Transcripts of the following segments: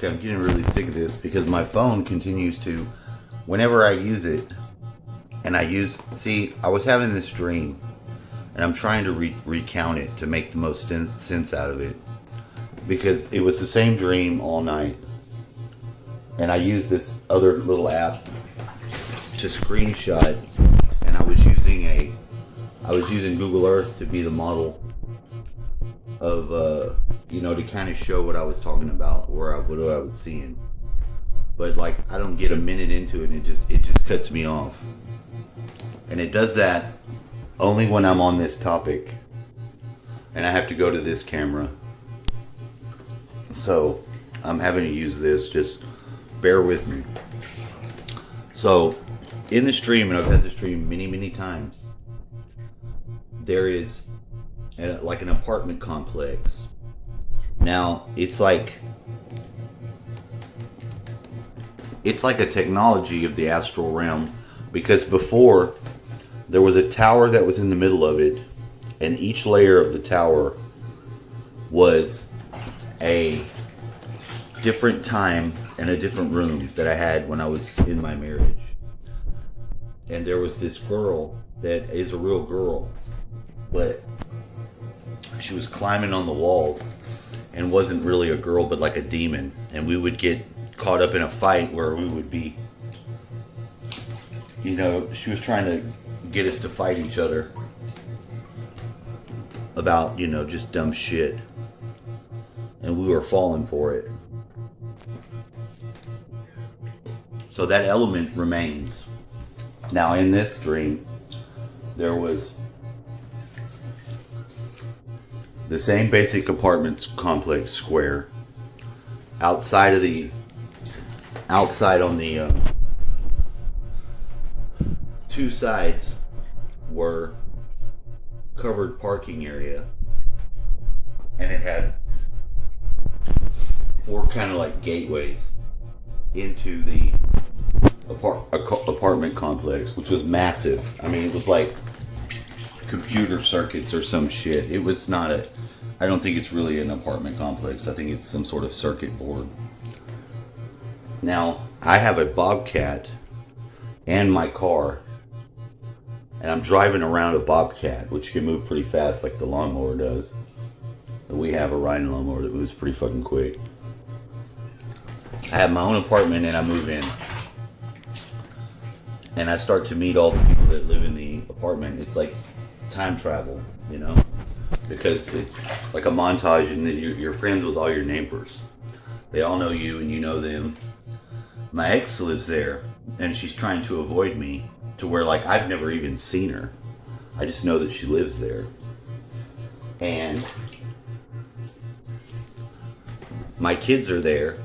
Okay, I'm getting really sick of this because my phone continues to, whenever I use it, and I was having this dream, and I'm trying to recount it to make the most sense out of it, because it was the same dream all night, and I used this other little app to screenshot, and I was using Google Earth to be the model of, to kind of show what I was talking about, what I was seeing. But like, I don't get a minute into it, and it just cuts me off. And it does that only when I'm on this topic, and I have to go to this camera. So I'm having to use this. Just bear with me. So in the stream, and I've had this dream many times, there is like an apartment complex. Now it's like a technology of the astral realm, because before there was a tower that was in the middle of it, and each layer of the tower was a different time and a different room that I had when I was in my marriage. And there was this girl that is a real girl, but she was climbing on the walls and wasn't really a girl but like a demon, and we would get caught up in a fight where we would be, she was trying to get us to fight each other about, just dumb shit, and we were falling for it. So that element remains. Now in this dream, there was the same basic apartments complex square. Outside on the two sides were covered parking area, and it had four kind of like gateways into the apartment complex, which was massive. I mean, it was like computer circuits or some shit. It was not I don't think it's really an apartment complex. I think it's some sort of circuit board. Now, I have a Bobcat and my car, and I'm driving around a Bobcat, which can move pretty fast like the lawnmower does. We have a riding lawnmower that moves pretty fucking quick. I have my own apartment, and I move in. And I start to meet all the people that live in the apartment. It's like time travel, because it's like a montage, and you're friends with all your neighbors. They all know you, and you know them. My ex lives there, and she's trying to avoid me, to where like I've never even seen her. I just know that she lives there. And my kids are there.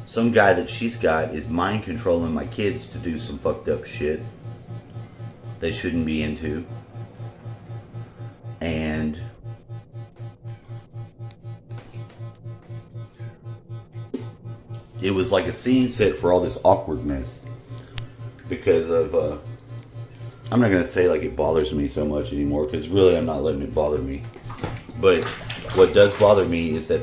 Some guy that she's got is mind controlling my kids to do some fucked up shit they shouldn't be into. And it was like a scene set for all this awkwardness, because of I'm not gonna say like it bothers me so much anymore, because really I'm not letting it bother me. But what does bother me is that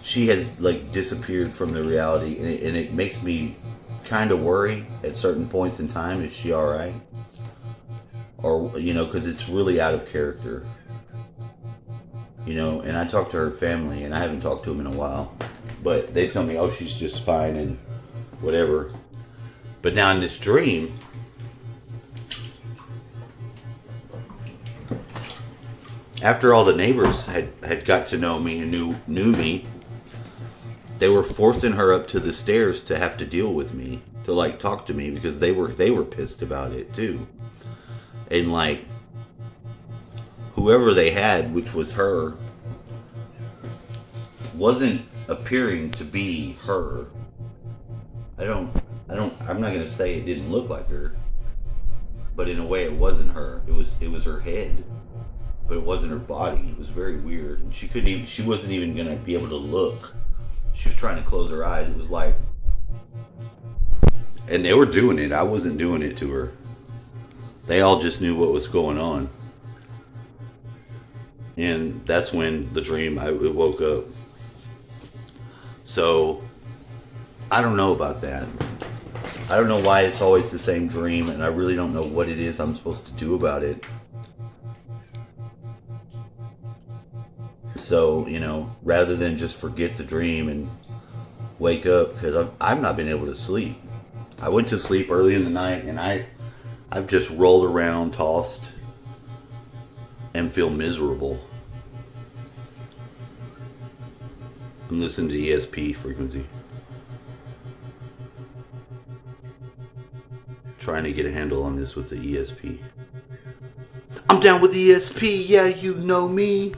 she has like disappeared from the reality, and it makes me kind of worry at certain points in time. Is she all right? Or because it's really out of character. And I talked to her family, and I haven't talked to them in a while, but they tell me, oh, she's just fine and whatever. But now in this dream, after all the neighbors had got to know me and knew me, they were forcing her up to the stairs to have to deal with me, to like talk to me, because they were pissed about it too. And like, whoever they had, which was her, wasn't appearing to be her. I'm not gonna say it didn't look like her, but in a way it wasn't her. It was her head, but it wasn't her body. It was very weird, and she wasn't even gonna be able to look. She was trying to close her eyes. It was like, and they were doing it. I wasn't doing it to her. They all just knew what was going on. And that's when the dream, I woke up. So I don't know about that. I don't know why it's always the same dream, and I really don't know what it is I'm supposed to do about it. So, rather than just forget the dream and wake up, because I've not been able to sleep. I went to sleep early in the night, and I've just rolled around, tossed, and feel miserable. I'm listening to ESP frequency. Trying to get a handle on this with the ESP. I'm down with ESP, yeah, you know me.